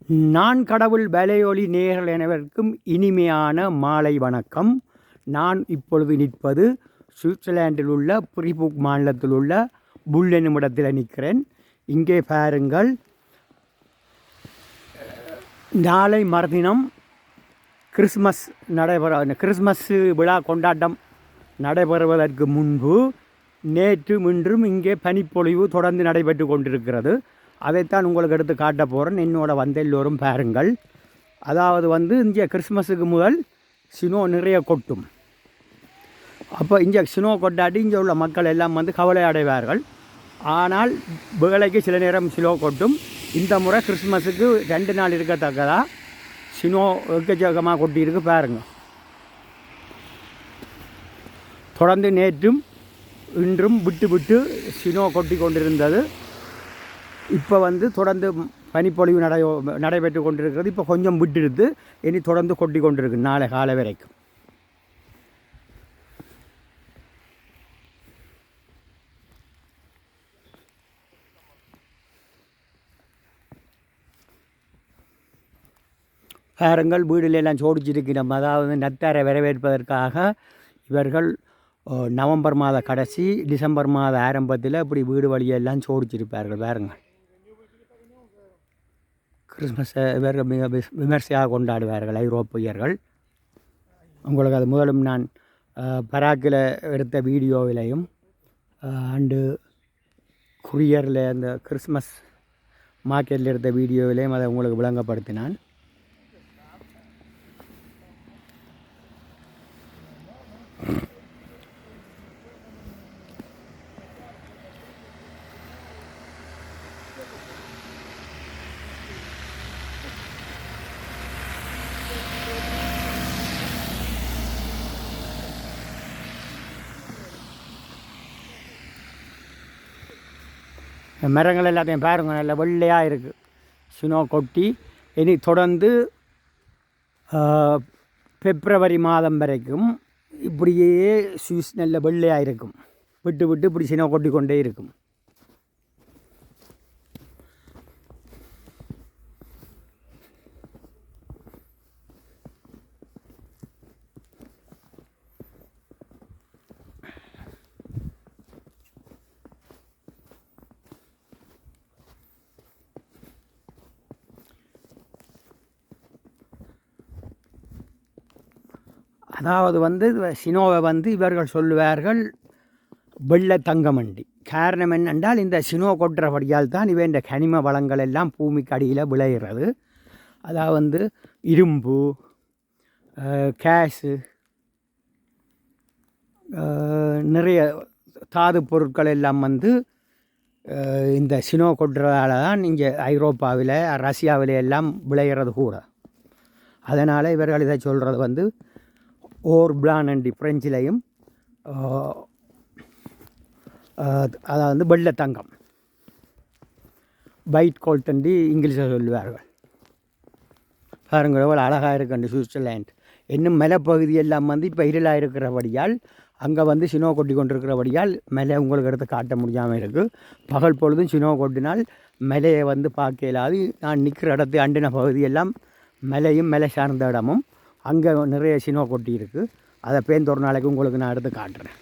நான் கடவுள் வலையொலி நேயர்கள் அனைவருக்கும் இனிமையான மாலை வணக்கம். நான் இப்பொழுது நிற்பது சுவிட்சர்லாண்டில் உள்ள ஃப்ரீபூக் மாநிலத்தில் உள்ள புல் என்னும் இடத்தில் நிற்கிறேன். இங்கே பாருங்கள், நாளை மறுதினம் கிறிஸ்மஸ் விழா கொண்டாட்டம் நடைபெறுவதற்கு முன்பு நேற்றும் இன்றும் இங்கே பனிப்பொழிவு தொடர்ந்து நடைபெற்று கொண்டிருக்கிறது. அதைத்தான் உங்களுக்கு எடுத்து காட்ட போகிறேன். என்னோட வந்து எல்லோரும் பாருங்கள். அதாவது இங்கே கிறிஸ்மஸுக்கு முதல் சினோ நிறைய கொட்டும். அப்போ இங்கே சினோ கொண்டாடி இங்கே உள்ள மக்கள் எல்லாம் கவலை அடைவார்கள். ஆனால் வேலைக்கு சில நேரம் சினோ கொட்டும். இந்த முறை கிறிஸ்மஸுக்கு 2 நாள் இருக்கத்தக்கதாக சினோ எக்கச்சக்கமாக கொட்டியிருக்கு பாருங்கள். தொடர்ந்து நேற்றும் இன்றும் விட்டு விட்டு சினோ கொட்டி கொண்டிருந்தது. இப்போ தொடர்ந்து பனிப்பொழிவு நடைபெற்று கொண்டிருக்கிறது. இப்போ கொஞ்சம் விட்டுடுது, இனி தொடர்ந்து கொட்டி கொண்டிருக்கு நாளை காலை வரைக்கும். பாருங்கள், வீடுலாம் சோடிச்சிருக்கிறோம். அதாவது நத்தாரை வரவேற்பதற்காக இவர்கள் நவம்பர் மாத கடைசி டிசம்பர் மாத ஆரம்பத்தில் இப்படி வீடு வழியெல்லாம் சோடிச்சிருப்பார்கள். பாருங்கள், கிறிஸ்மஸை இவர்கள் மிக விமர்சையாக கொண்டாடுவார்கள் ஐரோப்பியர்கள். உங்களுக்கு அது முதலும் நான் பராக்கில் எடுத்த வீடியோவிலையும் அண்டு குரியரில் அந்த கிறிஸ்மஸ் மார்க்கெட்டில் எடுத்த வீடியோவிலையும் அதை உங்களுக்கு விளங்கப்படுத்தினான். மரங்கள் எல்லாத்தையும் பாருங்க, நல்ல வெள்ளையாக இருக்குது. ஸ்னோ கொட்டி இனி தொடர்ந்து பிப்ரவரி மாதம் வரைக்கும் இப்படியே சுவிஸ் நல்ல வெள்ளையாக இருக்கும். விட்டு விட்டு இப்படி ஸ்னோ கொட்டி கொண்டே இருக்கும். அதாவது சினோவை இவர்கள் சொல்லுவார்கள் வெள்ளை தங்கமண்டி. காரணம் என்னென்றால், இந்த சினோ கொட்டுறபடியால் தான் இவன் இந்த கனிம வளங்கள் எல்லாம் பூமிக்கு அடியில் விளைகிறது. அதாவது இரும்பு, கேஸு, நிறைய தாது பொருட்கள் எல்லாம் இந்த சினோ கொட்டுறதால தான் இங்கே ஐரோப்பாவில் ரஷ்யாவில் எல்லாம் விளைகிறது கூட. அதனால் இவர்கள் இதை சொல்கிறது ஓர் பிளான் அண்டி ஃப்ரெஞ்சிலையும், அதாவது வெள்ளை தங்கம், ஒயிட் கோல்ட் அண்டி இங்கிலீஷில் சொல்லுவார்கள். பாருங்கள் எவ்வளோ அழகாக இருக்குண்டு சுவிட்சர்லாண்ட். இன்னும் மலைப்பகுதி எல்லாம் இப்போ இருளாக இருக்கிறபடியால், அங்கே சினோ கொட்டி கொண்டிருக்கிறபடியால் மலை உங்களுக்கு எடுத்து காட்ட முடியாமல் இருக்குது. பகல் பொழுதும் சினோ கொட்டினால் மலையை பார்க்க இயலாது. நான் நிற்கிற இடத்து அண்டின பகுதியெல்லாம் மலையும் மலை சார்ந்த இடமும் அங்கே நிறைய சினோ கொட்டி இருக்குது. அதை பேர்ந்து ஒரு நாளைக்கு உங்களுக்கு நான் எடுத்து காட்டுறேன்.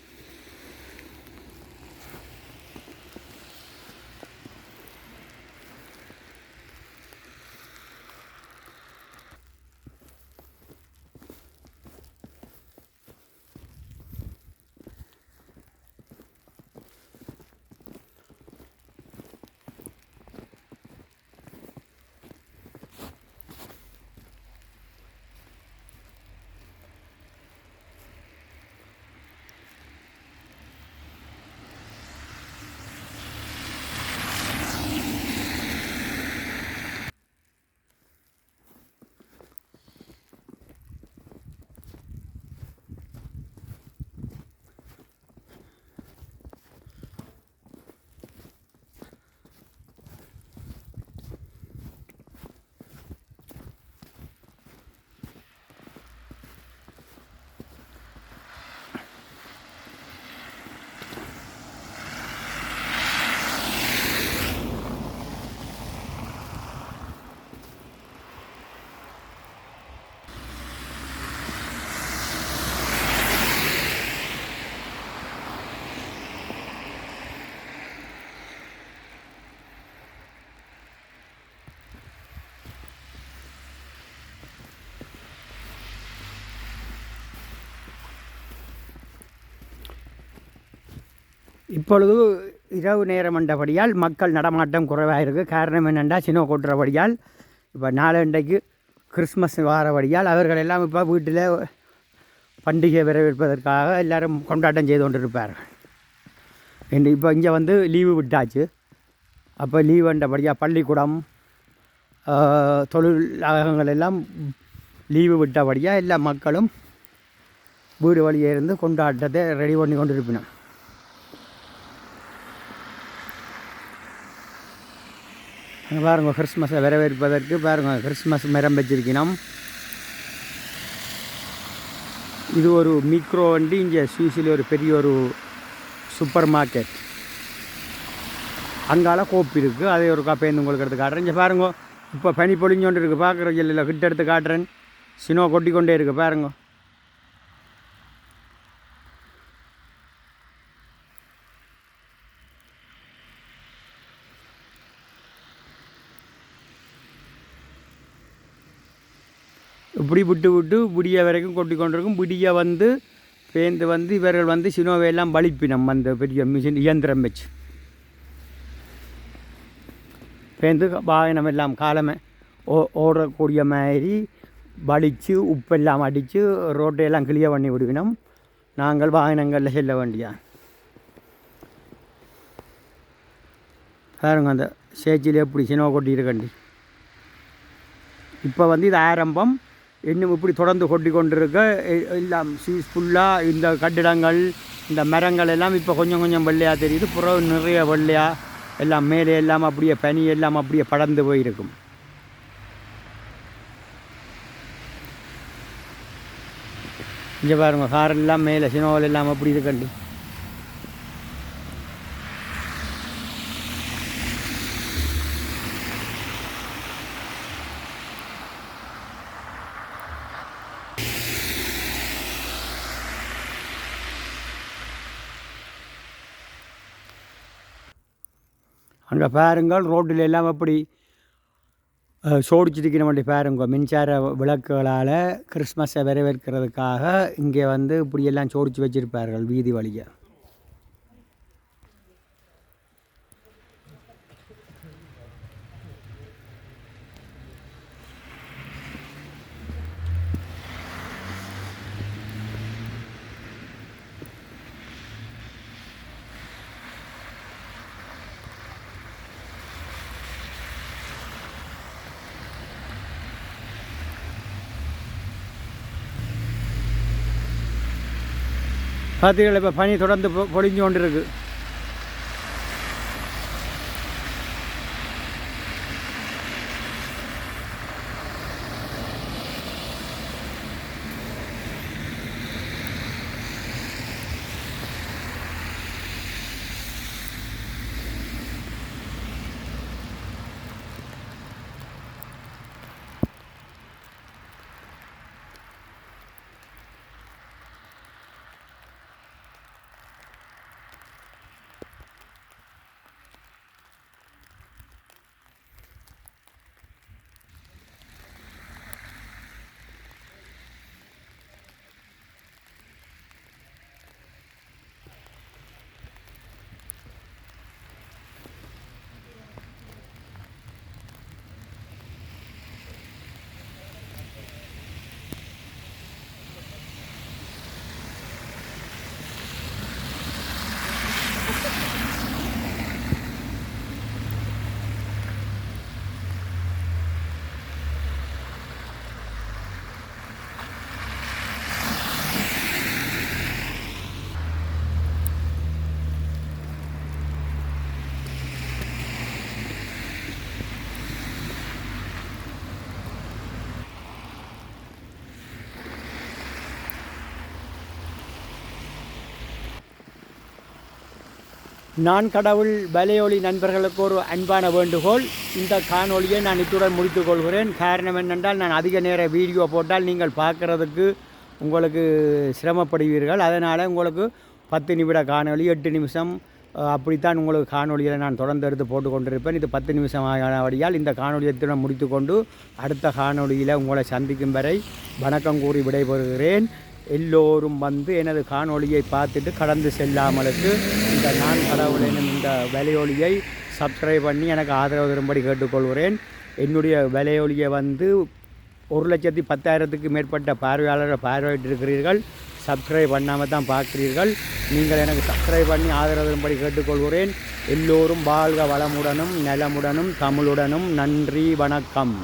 இப்பொழுது இரவு நேரம் என்றபடியால் மக்கள் நடமாட்டம் குறைவாக இருக்குது. காரணம் என்னென்னா சினோ கொட்டுறபடியால் இப்போ நாளண்டைக்கு கிறிஸ்மஸ் வாரபடியால் அவர்கள் எல்லாம் இப்போ வீட்டில் பண்டிகை வரவேற்பதற்காக எல்லோரும் கொண்டாட்டம் செய்து கொண்டிருப்பார்கள். இப்போ இங்கே வந்து லீவு விட்டாச்சு. அப்போ லீவு என்றபடியாக பள்ளிக்கூடம் தொழிலகங்கள் எல்லாம் லீவு விட்டபடியாக எல்லா மக்களும் வீடு வழியே இருந்து கொண்டாட்டத்தை ரெடி பண்ணி கொண்டு இருப்பினோம். பாருங்க கிறிஸ்மஸை வரவேற்பதற்கு பாருங்கள் கிறிஸ்மஸ் மரம் வச்சிருக்கணும். இது ஒரு மிக்ரோ வண்டி. இங்கே சுவிஸில் ஒரு பெரிய ஒரு சூப்பர் மார்க்கெட் அங்கால கோப்பு இருக்குது. அதை ஒரு பேருந்து உங்களுக்கு எடுத்து காட்டுறேன். இங்கே பாருங்க இப்போ பனி பொழிஞ்சோண்டு இருக்குது. பார்க்குற இல்லை கிட்ட எடுத்து காட்டுறேன். சினோ கொட்டிக்கொண்டே இருக்குது பாருங்க. இப்படி விட்டு விட்டு விடிய வரைக்கும் கொட்டி கொண்டிருக்கும். விடிய வந்து பேந்து வந்து இவர்கள் வந்து சினோவையெல்லாம் வலிப்பினம் அந்த பெரிய மிஷின் இயந்திரம் வச்சு பேந்து வாகனம் எல்லாம் காலமே ஓடக்கூடிய மாதிரி வலித்து உப்பெல்லாம் அடித்து ரோட்டையெல்லாம் கிளியர் பண்ணி விடுவினோம். நாங்கள் வாகனங்களில் செல்ல வேண்டியா. பாருங்க அந்த சேச்சில் எப்படி சினோ கொட்டியிருக்கண்டி. இப்போ வந்து இது ஆரம்பம். இன்னும் இப்படி தொடர்ந்து கொட்டி கொண்டிருக்க எல்லாம் ஃபுல்லாக இந்த கட்டிடங்கள் இந்த மரங்கள் எல்லாம் இப்போ கொஞ்சம் கொஞ்சம் வெள்ளையாக தெரியுது. புறம் நிறைய வெள்ளையாக எல்லாம் மேலே எல்லாம் அப்படியே பனி எல்லாம் அப்படியே படர்ந்து போயிருக்கும். இங்கே பாருங்கள் காரெல்லாம் மேலே சினோவில் எல்லாம் அப்படி இருக்கண்டி. அங்கே பாருங்கள் ரோட்டில் எல்லாம் அப்படி சோடிச்சிருக்கிற வண்டி பாருங்க. மின்சார விளக்குகளால் கிறிஸ்மஸை வரவேற்கிறதுக்காக இங்கே வந்து இப்படியெல்லாம் சோடிச்சு வச்சுருப்பார்கள் வீதி வழியை. பார்த்தீங்களா இப்போ பனி தொடர்ந்து பொழிஞ்சு கொண்டு இருக்கு. நான் கடவுள் வலையொலி நண்பர்களுக்கு ஒரு அன்பான வேண்டுகோள். இந்த காணொலியை நான் இத்துடன் முடித்துக் கொள்கிறேன். காரணம் என்னென்றால் நான் அதிக நேர வீடியோ போட்டால் நீங்கள் பார்க்குறதுக்கு உங்களுக்கு சிரமப்படுவீர்கள். அதனால் உங்களுக்கு 10 நிமிட காணொலி 8 நிமிஷம் அப்படித்தான் உங்களுக்கு காணொலியில் நான் தொடர்ந்து எடுத்து போட்டு கொண்டிருப்பேன். இது 10 நிமிஷம் ஆனபடியால் இந்த காணொலியை இத்துடன் முடித்துக்கொண்டு அடுத்த காணொலியில் உங்களை சந்திக்கும் வரை வணக்கம் கூறி விடைபெறுகிறேன். எல்லோரும் வந்து எனது காணொலியை பார்த்துட்டு கடந்து செல்லாமலுக்கு இந்த இந்த நான் கடவுள் எனும் இந்த வலையொலியை சப்ஸ்கிரைப் பண்ணி எனக்கு ஆதரவு தரும்படி கேட்டுக்கொள்கிறேன். என்னுடைய வலையொலியை வந்து 1,10,000க்கு மேற்பட்ட பார்வையாளர்கள் பார்வையிட்டிருக்கிறீர்கள். சப்ஸ்கிரைப் பண்ணாமல் தான் பார்க்கிறீர்கள். நீங்கள் எனக்கு சப்ஸ்கிரைப் பண்ணி ஆதரவு தரும்படி கேட்டுக்கொள்கிறேன். எல்லோரும் வாழ்க வளமுடனும் நலமுடனும் தமிழுடனும். நன்றி, வணக்கம்.